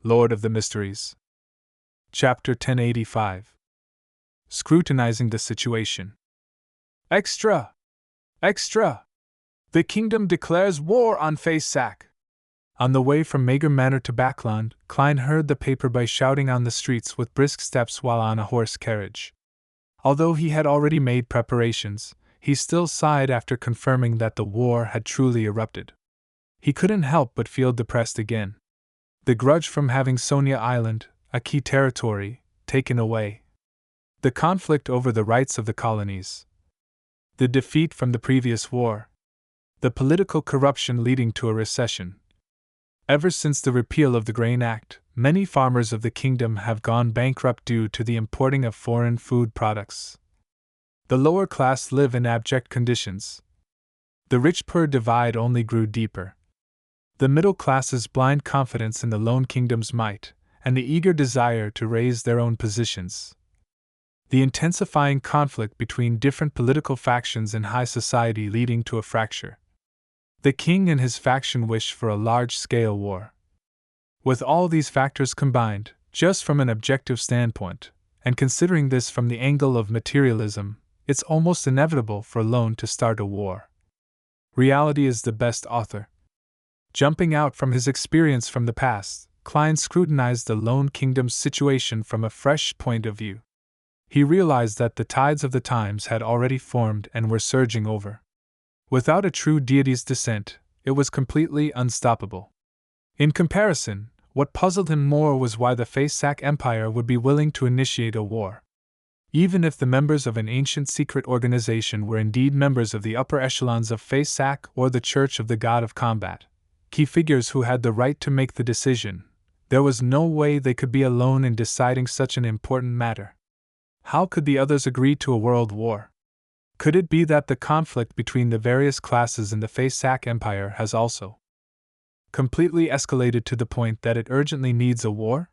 Lord of the Mysteries. Chapter 1085. Scrutinizing the Situation. Extra! Extra! The kingdom declares war on Face-Sack! On the way from Mager Manor to Backland, Klein heard the paperboy shouting on the streets with brisk steps while on a horse carriage. Although he had already made preparations, he still sighed after confirming that the war had truly erupted. He couldn't help but feel depressed again. The grudge from having Sonia Island, a key territory, taken away. The conflict over the rights of the colonies. The defeat from the previous war. The political corruption leading to a recession. Ever since the repeal of the Grain Act, many farmers of the kingdom have gone bankrupt due to the importing of foreign food products. The lower class live in abject conditions. The rich-poor divide only grew deeper. The middle class's blind confidence in the lone kingdom's might, and the eager desire to raise their own positions. The intensifying conflict between different political factions in high society leading to a fracture. The king and his faction wish for a large-scale war. With all these factors combined, just from an objective standpoint, and considering this from the angle of materialism, it's almost inevitable for Lone to start a war. Reality is the best author. Jumping out from his experience from the past, Klein scrutinized the Lone Kingdom's situation from a fresh point of view. He realized that the tides of the times had already formed and were surging over. Without a true deity's descent, it was completely unstoppable. In comparison, what puzzled him more was why the Face-Sack Empire would be willing to initiate a war. Even if the members of an ancient secret organization were indeed members of the upper echelons of Face-Sack or the Church of the God of Combat, key figures who had the right to make the decision, there was no way they could be alone in deciding such an important matter. How could the others agree to a world war? Could it be that the conflict between the various classes in the Face-Sack Empire has also completely escalated to the point that it urgently needs a war?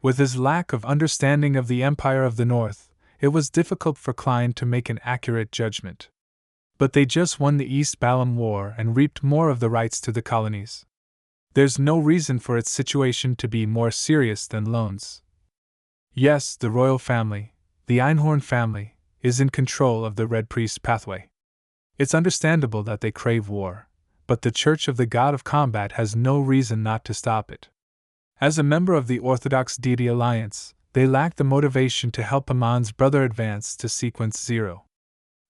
With his lack of understanding of the Empire of the North, it was difficult for Klein to make an accurate judgment. But they just won the East Balam War and reaped more of the rights to the colonies. There's no reason for its situation to be more serious than Lone's. Yes, the royal family, the Einhorn family, is in control of the Red Priest pathway. It's understandable that they crave war, but the Church of the God of Combat has no reason not to stop it. As a member of the Orthodox Deity Alliance, they lack the motivation to help Amon's brother advance to Sequence 0.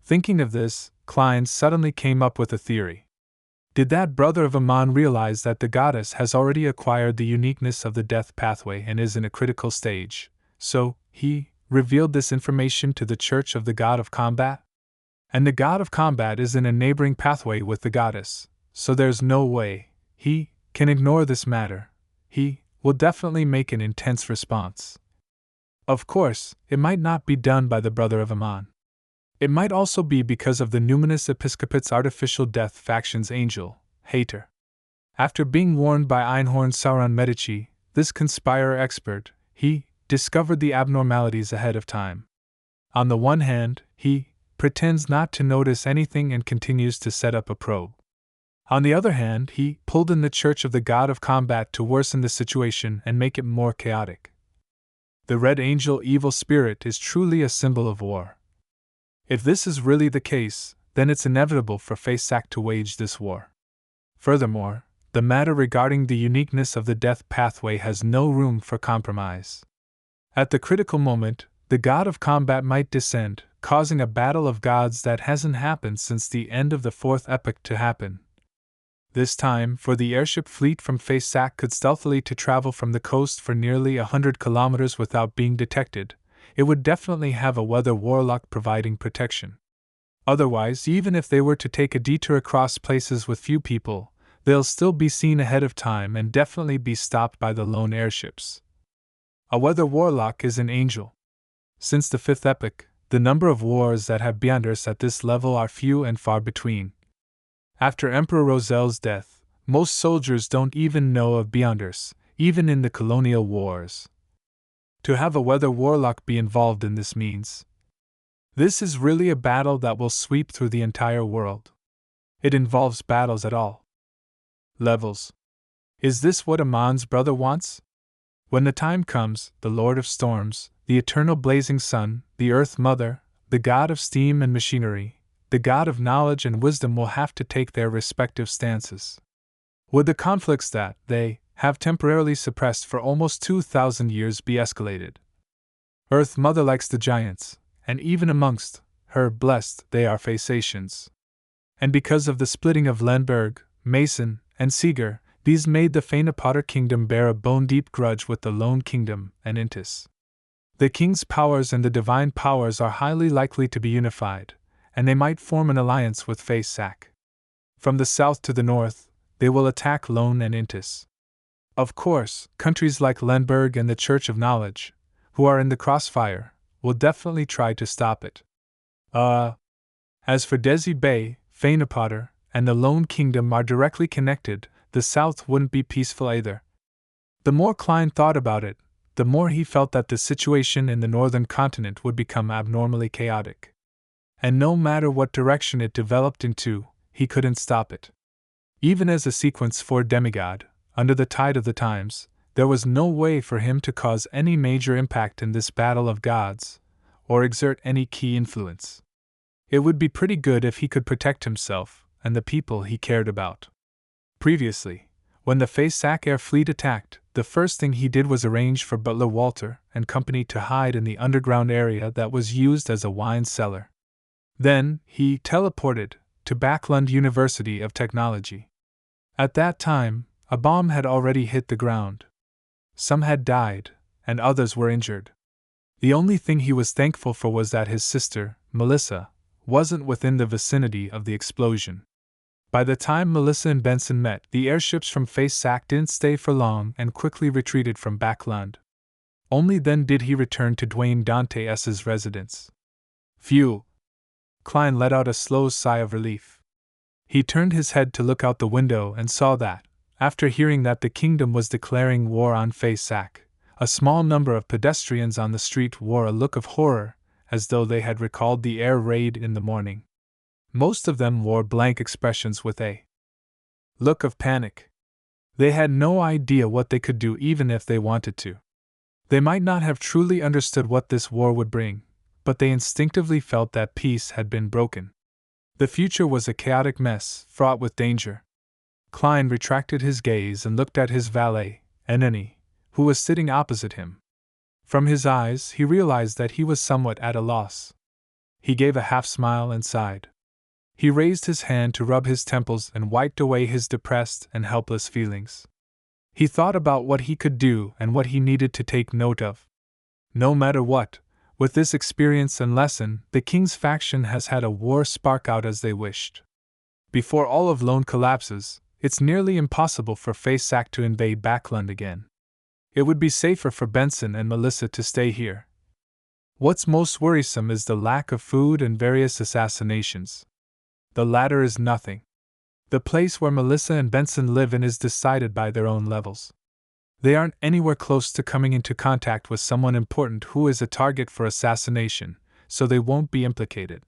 Thinking of this, Klein suddenly came up with a theory. Did that brother of Amon realize that the goddess has already acquired the uniqueness of the death pathway and is in a critical stage, so he revealed this information to the Church of the God of Combat? And the God of Combat is in a neighboring pathway with the goddess, so there's no way he can ignore this matter. He will definitely make an intense response. Of course, it might not be done by the brother of Amon. It might also be because of the numinous episcopate's artificial death faction's angel, Hater. After being warned by Einhorn Sauron Medici, this conspirer expert, he discovered the abnormalities ahead of time. On the one hand, he pretends not to notice anything and continues to set up a probe. On the other hand, he pulled in the Church of the God of Combat to worsen the situation and make it more chaotic. The Red Angel evil spirit is truly a symbol of war. If this is really the case, then it's inevitable for Face-Sack to wage this war. Furthermore, the matter regarding the uniqueness of the death pathway has no room for compromise. At the critical moment, the God of Combat might descend, causing a battle of gods that hasn't happened since the end of the Fourth Epoch to happen. This time, for the airship fleet from Face-Sack could stealthily to travel from the coast for nearly 100 kilometers without being detected, it would definitely have a weather warlock providing protection. Otherwise, even if they were to take a detour across places with few people, they'll still be seen ahead of time and definitely be stopped by the lone airships. A weather warlock is an angel. Since the Fifth Epoch, the number of wars that have Beyonders at this level are few and far between. After Emperor Rosel's death, most soldiers don't even know of Beyonders, even in the colonial wars. To have a weather warlock be involved in this means this is really a battle that will sweep through the entire world. It involves battles at all levels. Is this what Amon's brother wants? When the time comes, the Lord of Storms, the eternal blazing sun, the Earth Mother, the God of steam and machinery, the God of knowledge and wisdom will have to take their respective stances. Would the conflicts that they have temporarily suppressed for almost 2,000 years be escalated? Earth Mother likes the giants, and even amongst her blessed they are phasations. And because of the splitting of Lemberg, Mason, and Seeger, these made the Phaenopotter kingdom bear a bone-deep grudge with the Lone Kingdom and Intis. The king's powers and the divine powers are highly likely to be unified, and they might form an alliance with Phaesac. From the south to the north, they will attack Lone and Intis. Of course, countries like Lemberg and the Church of Knowledge, who are in the crossfire, will definitely try to stop it. As for Desi Bay, Phaenopotter, and the Lone Kingdom are directly connected, the South wouldn't be peaceful either. The more Klein thought about it, the more he felt that the situation in the northern continent would become abnormally chaotic. And no matter what direction it developed into, he couldn't stop it. Even as a Sequence 4 demigod, under the tide of the times, there was no way for him to cause any major impact in this battle of gods, or exert any key influence. It would be pretty good if he could protect himself and the people he cared about. Previously, when the Phaesac air fleet attacked, the first thing he did was arrange for Butler Walter and company to hide in the underground area that was used as a wine cellar. Then, he teleported to Backlund University of Technology. At that time, a bomb had already hit the ground. Some had died, and others were injured. The only thing he was thankful for was that his sister, Melissa, wasn't within the vicinity of the explosion. By the time Melissa and Benson met, the airships from Phaesac didn't stay for long and quickly retreated from Backlund. Only then did he return to Dwayne Dante's residence. Phew! Klein let out a slow sigh of relief. He turned his head to look out the window and saw that, after hearing that the kingdom was declaring war on Phaesac, a small number of pedestrians on the street wore a look of horror, as though they had recalled the air raid in the morning. Most of them wore blank expressions with a look of panic. They had no idea what they could do even if they wanted to. They might not have truly understood what this war would bring, but they instinctively felt that peace had been broken. The future was a chaotic mess, fraught with danger. Klein retracted his gaze and looked at his valet, Enani, who was sitting opposite him. From his eyes, he realized that he was somewhat at a loss. He gave a half-smile and sighed. He raised his hand to rub his temples and wiped away his depressed and helpless feelings. He thought about what he could do and what he needed to take note of. No matter what, with this experience and lesson, the king's faction has had a war spark out as they wished. Before all of Lone collapses, it's nearly impossible for Phaesac to invade Backlund again. It would be safer for Benson and Melissa to stay here. What's most worrisome is the lack of food and various assassinations. The latter is nothing. The place where Melissa and Benson live in is decided by their own levels. They aren't anywhere close to coming into contact with someone important who is a target for assassination, so they won't be implicated.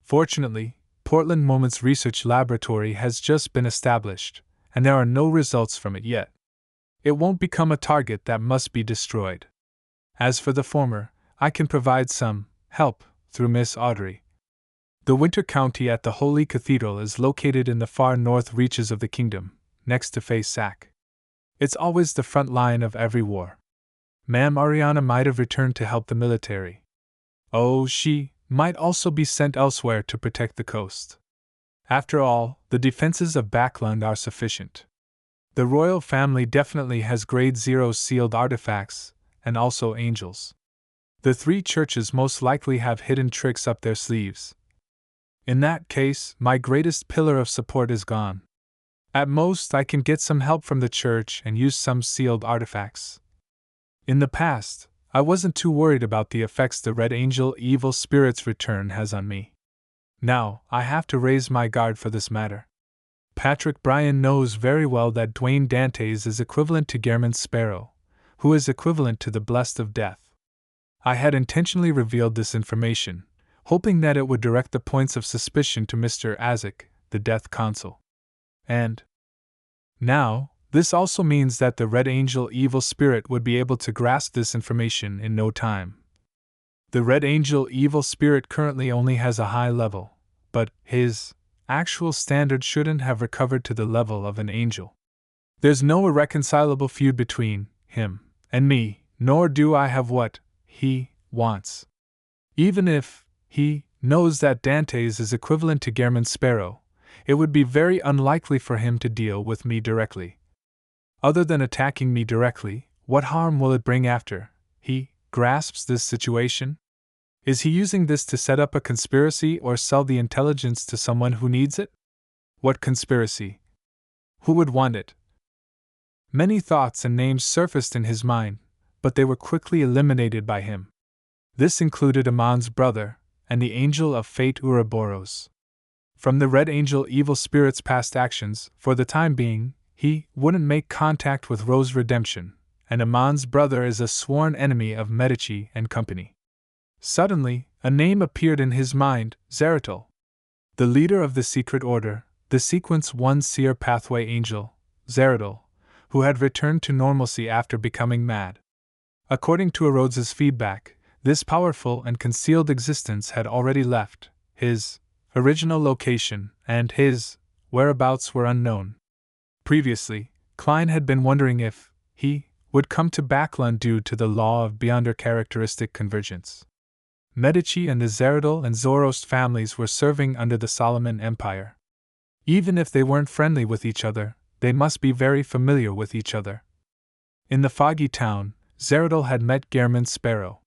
Fortunately, Portland Moments Research Laboratory has just been established, and there are no results from it yet. It won't become a target that must be destroyed. As for the former, I can provide some help through Miss Audrey. The Winter County at the Holy Cathedral is located in the far north reaches of the kingdom, next to Phaesac. It's always the front line of every war. Ma'am Ariana might have returned to help the military. Oh, she might also be sent elsewhere to protect the coast. After all, the defenses of Backlund are sufficient. The royal family definitely has grade 0 sealed artifacts, and also angels. The three churches most likely have hidden tricks up their sleeves. In that case, my greatest pillar of support is gone. At most, I can get some help from the church and use some sealed artifacts. In the past, I wasn't too worried about the effects the Red Angel evil spirit's return has on me. Now, I have to raise my guard for this matter. Patrick Bryan knows very well that Dwayne Dantes is equivalent to Gehrman Sparrow, who is equivalent to the Blessed of Death. I had intentionally revealed this information, hoping that it would direct the points of suspicion to Mr. Azek, the Death Consul. And now, This also means that the Red Angel evil spirit would be able to grasp this information in no time. The Red Angel evil spirit currently only has a high level, but his actual standard shouldn't have recovered to the level of an angel. There's no irreconcilable feud between him and me, nor do I have what he wants. Even if he knows that Dante's is equivalent to Gehrman's sparrow, it would be very unlikely for him to deal with me directly. Other than attacking me directly, what harm will it bring after he grasps this situation? Is he using this to set up a conspiracy or sell the intelligence to someone who needs it? What conspiracy? Who would want it? Many thoughts and names surfaced in his mind, but they were quickly eliminated by him. This included Amon's brother, and the angel of fate Ouroboros. From the Red Angel evil spirit's past actions, for the time being, he wouldn't make contact with Rose Redemption, and Amon's brother is a sworn enemy of Medici and company. Suddenly, a name appeared in his mind, Zeratul. The leader of the secret order, the Sequence 1 Seer Pathway Angel, Zeratul, who had returned to normalcy after becoming mad. According to Erodes's feedback, this powerful and concealed existence had already left his original location, and his whereabouts were unknown. Previously, Klein had been wondering if he would come to Backlund due to the law of beyonder characteristic convergence. Medici and the Zeratul and Zoroast families were serving under the Solomon Empire. Even if they weren't friendly with each other, they must be very familiar with each other. In the foggy town, Zeratul had met Gehrman's sparrow.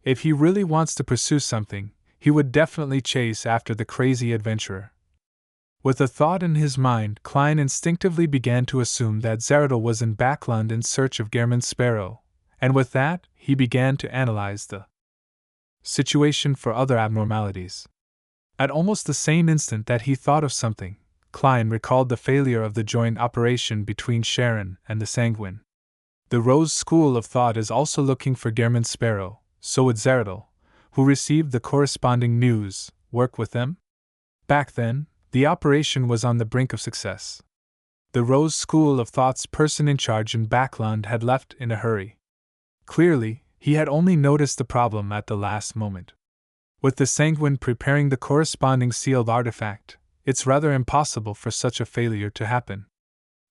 If he really wants to pursue something, he would definitely chase after the crazy adventurer. With a thought in his mind, Klein instinctively began to assume that Zeratul was in Backlund in search of Gehrman's sparrow, and with that, he began to analyze the situation for other abnormalities. At almost the same instant that he thought of something, Klein recalled the failure of the joint operation between Sharon and the Sanguine. The Rose school of thought is also looking for Gehrman's sparrow, so would Zeratul, who received the corresponding news, work with them? Back then, the operation was on the brink of success. The Rose school of thought's person in charge in Backlund had left in a hurry. Clearly, he had only noticed the problem at the last moment. With the Sanguine preparing the corresponding sealed artifact, it's rather impossible for such a failure to happen.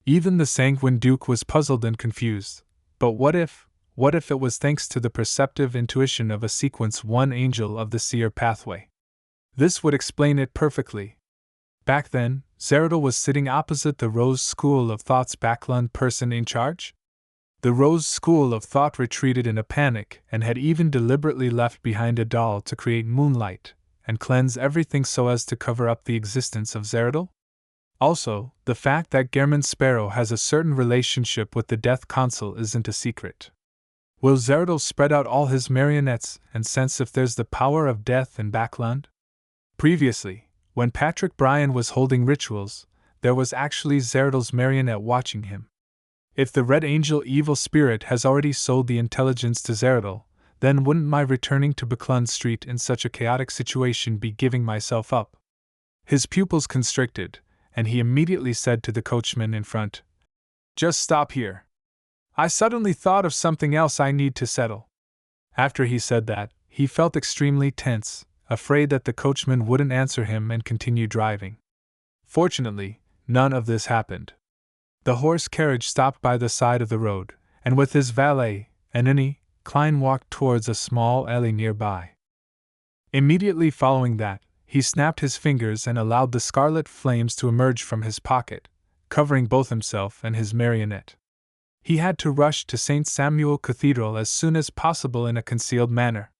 Even the Sanguine Duke was puzzled and confused. But what if it was thanks to the perceptive intuition of a Sequence 1 angel of the Seer pathway? This would explain it perfectly. Back then, Zeratul was sitting opposite the Rose school of thought's Backlund person in charge? The Rose school of thought retreated in a panic and had even deliberately left behind a doll to create moonlight and cleanse everything so as to cover up the existence of Zeratul? Also, the fact that Gehrman's sparrow has a certain relationship with the Death Consul isn't a secret. Will Zeratul spread out all his marionettes and sense if there's the power of death in Backlund? Previously, when Patrick Bryan was holding rituals, there was actually Zeratul's marionette watching him. If the Red Angel evil spirit has already sold the intelligence to Zeratul, then wouldn't my returning to Backlund Street in such a chaotic situation be giving myself up? His pupils constricted, and he immediately said to the coachman in front, "Just stop here. I suddenly thought of something else I need to settle." After he said that, he felt extremely tense, afraid that the coachman wouldn't answer him and continue driving. Fortunately, none of this happened. The horse carriage stopped by the side of the road, and with his valet, an innie, Klein walked towards a small alley nearby. Immediately following that, he snapped his fingers and allowed the scarlet flames to emerge from his pocket, covering both himself and his marionette. He had to rush to St. Samuel Cathedral as soon as possible in a concealed manner.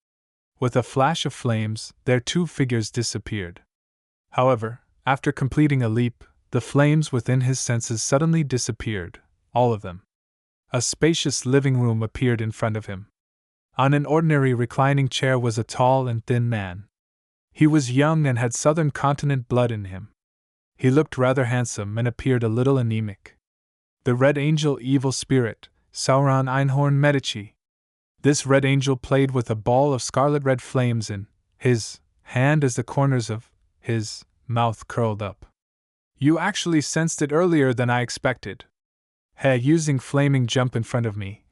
With a flash of flames, their two figures disappeared. However, after completing a leap, the flames within his senses suddenly disappeared, all of them. A spacious living room appeared in front of him. On an ordinary reclining chair was a tall and thin man. He was young and had southern continent blood in him. He looked rather handsome and appeared a little anemic. The Red Angel evil spirit, Sauron Einhorn Medici. This Red Angel played with a ball of scarlet-red flames in his hand as the corners of his mouth curled up. "You actually sensed it earlier than I expected. He using flaming jump in front of me,